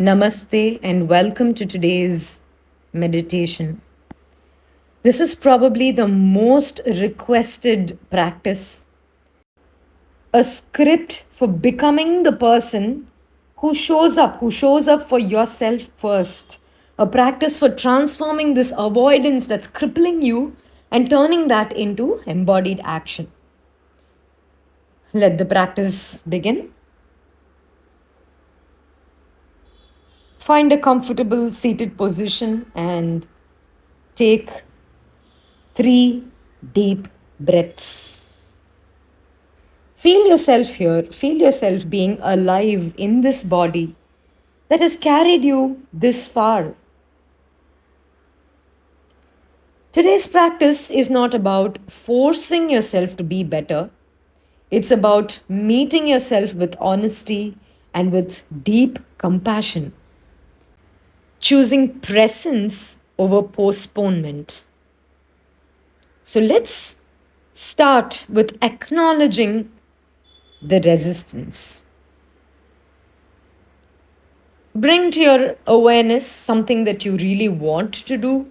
Namaste and welcome to today's meditation. This is probably the most requested practice, a script for becoming the person who shows up for yourself first, a practice for transforming this avoidance that's crippling you and turning that into embodied action. Let the practice begin. Find a comfortable seated position and take three deep breaths. Feel yourself here. Feel yourself being alive in this body that has carried you this far. Today's practice is not about forcing yourself to be better, it's about meeting yourself with honesty and with deep compassion, choosing presence over postponement. So let's start with acknowledging the resistance. Bring to your awareness something that you really want to do,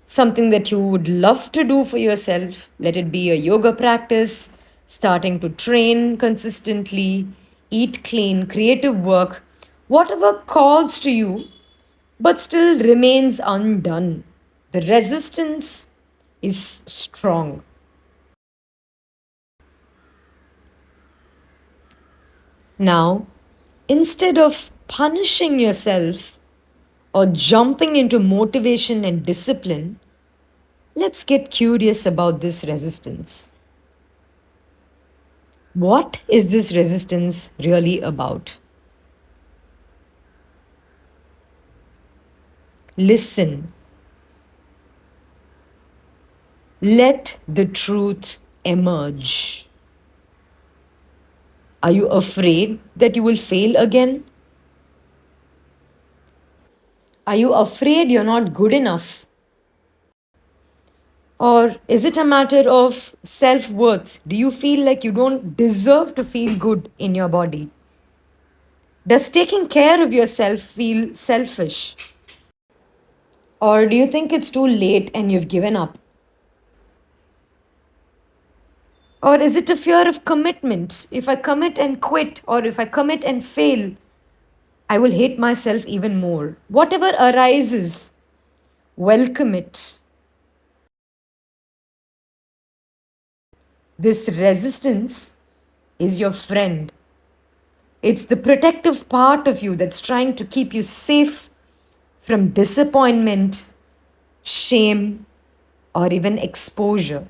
something that you would love to do for yourself. Let it be a yoga practice, starting to train consistently, eat clean, creative work, whatever calls to you but still remains undone. The resistance is strong. Now, instead of punishing yourself or jumping into motivation and discipline, let's get curious about this resistance. What is this resistance really about? Listen. Let the truth emerge. Are you afraid that you will fail again? Are you afraid you're not good enough? Or is it a matter of self worth? Do you feel like you don't deserve to feel good in your body? Does taking care of yourself feel selfish? Or do you think it's too late and you've given up? Or is it a fear of commitment? If I commit and quit, or if I commit and fail, I will hate myself even more. Whatever arises, welcome it. This resistance is your friend. It's the protective part of you that's trying to keep you safe from disappointment, shame, or even exposure.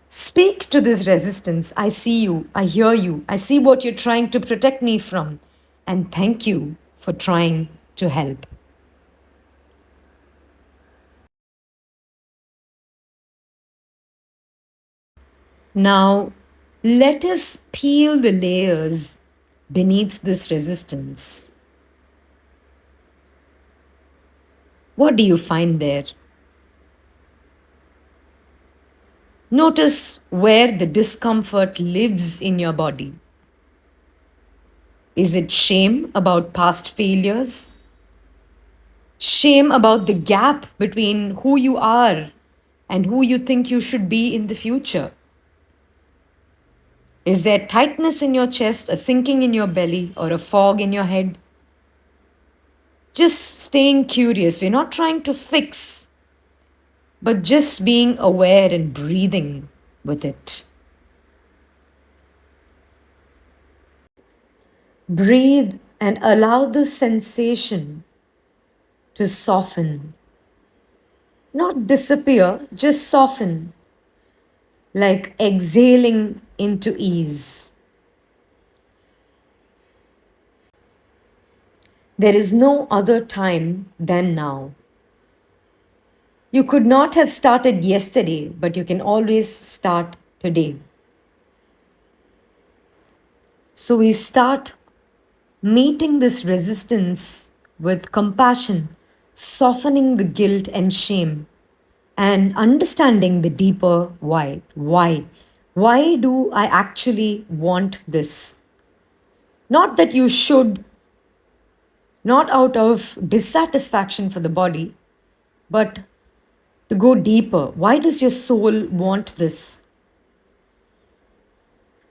Speak to this resistance. I see you. I hear you. I see what you're trying to protect me from. And thank you for trying to help. Now, let us peel the layers beneath this resistance. What do you find there? Notice where the discomfort lives in your body. Is it shame about past failures? Shame about the gap between who you are and who you think you should be in the future? Is there tightness in your chest, a sinking in your belly, or a fog in your head? Just staying curious. We're not trying to fix, but just being aware and breathing with it. Breathe and allow the sensation to soften. Not disappear, just soften, like exhaling into ease. There is no other time than now. You could not have started yesterday, but you can always start today. So we start meeting this resistance with compassion, softening the guilt and shame, and understanding the deeper why. Why? Why do I actually want this? Not that you should, not out of dissatisfaction for the body, but to go deeper. Why does your soul want this?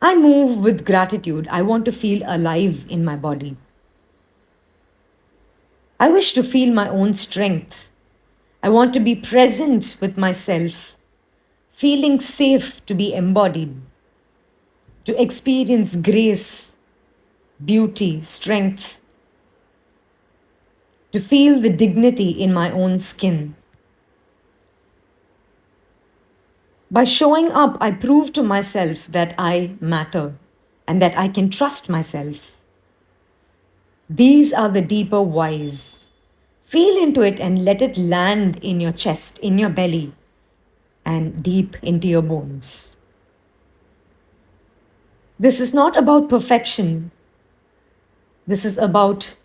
I move with gratitude. I want to feel alive in my body. I wish to feel my own strength. I want to be present with myself, feeling safe to be embodied, to experience grace, beauty, strength, to feel the dignity in my own skin. By showing up, I prove to myself that I matter and that I can trust myself. These are the deeper whys. Feel into it and let it land in your chest, in your belly, and deep into your bones. This is not about perfection. This is about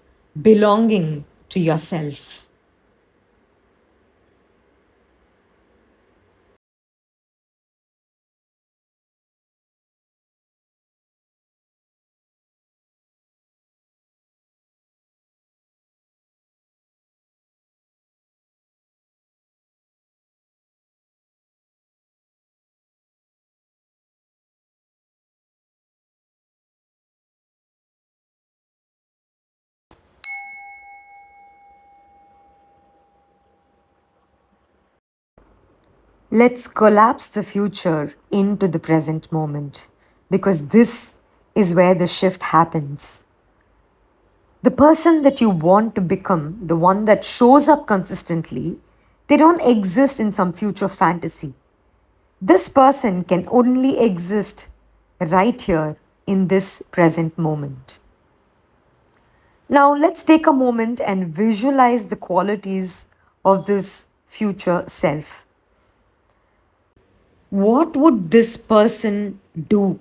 belonging to yourself. Let's collapse the future into the present moment because this is where the shift happens. The person that you want to become, the one that shows up consistently, they don't exist in some future fantasy. This person can only exist right here in this present moment. Now, let's take a moment and visualize the qualities of this future self. What would this person do?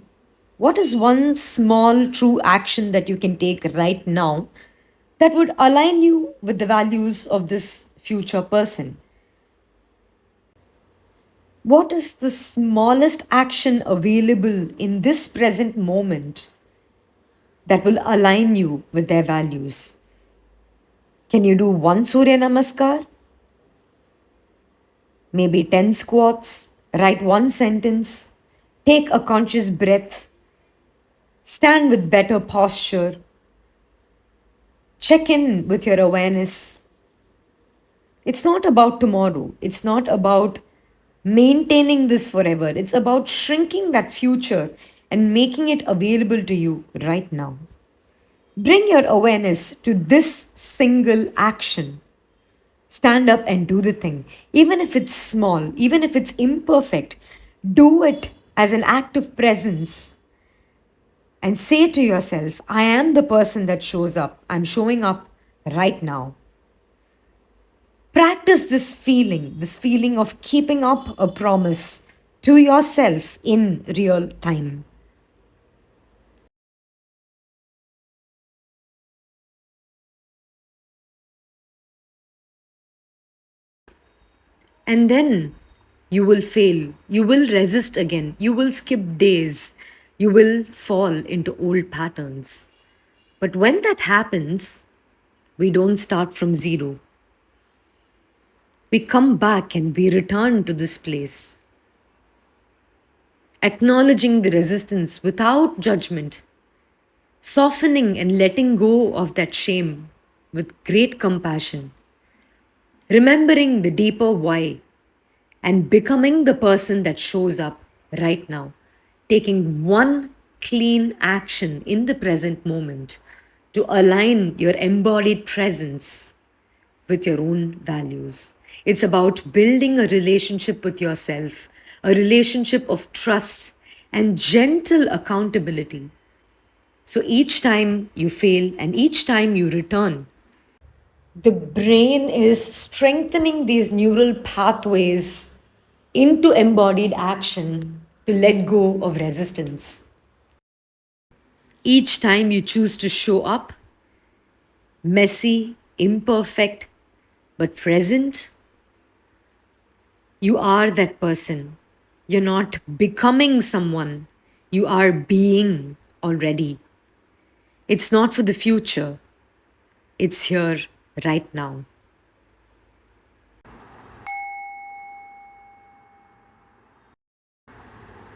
What is one small true action that you can take right now that would align you with the values of this future person? What is the smallest action available in this present moment that will align you with their values? Can you do one Surya Namaskar? Maybe 10 squats? Write one sentence? Take a conscious breath? Stand with better posture? Check in with your awareness. It's not about tomorrow. It's not about maintaining this forever. It's about shrinking that future and making it available to you right now. Bring your awareness to this single action. Stand up and do the thing. Even if it's small, even if it's imperfect, do it as an act of presence and say to yourself, I am the person that shows up. I'm showing up right now. Practice this feeling of keeping up a promise to yourself in real time. And then you will fail. You will resist again. You will skip days. You will fall into old patterns. But when that happens, we don't start from zero. We come back and we return to this place, acknowledging the resistance without judgment, softening and letting go of that shame with great compassion, remembering the deeper why, and becoming the person that shows up right now, taking one clean action in the present moment to align your embodied presence with your own values. It's about building a relationship with yourself, a relationship of trust and gentle accountability. So each time you fail and each time you return, the brain is strengthening these neural pathways into embodied action to let go of resistance. Each time you choose to show up, messy, imperfect, but present, you are that person. You're not becoming someone, you are being already. It's not for the future, it's here right now.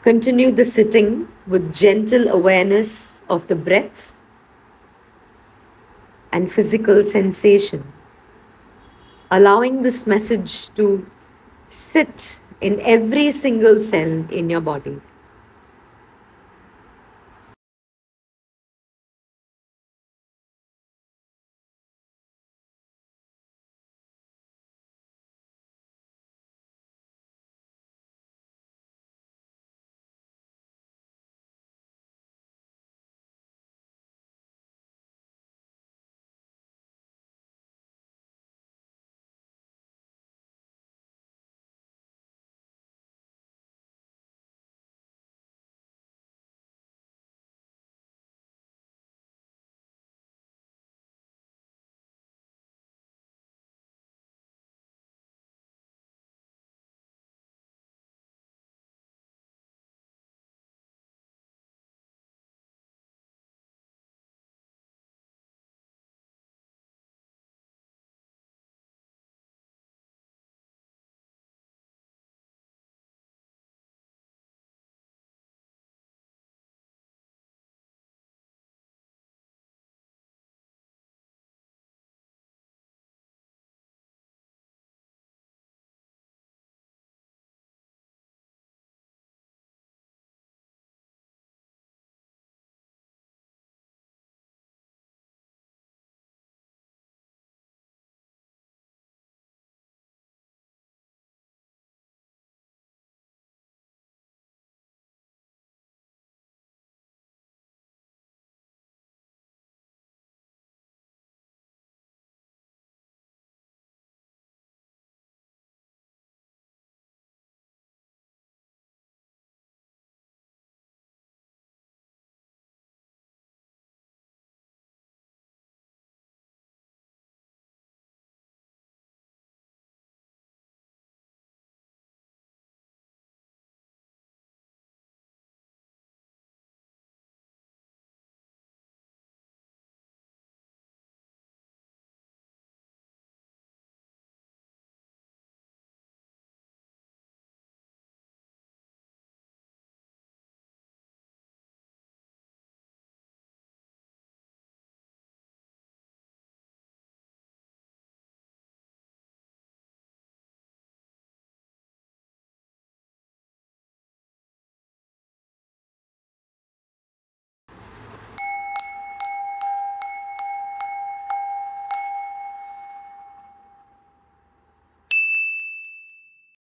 Continue the sitting with gentle awareness of the breath and physical sensation, allowing this message to sit in every single cell in your body.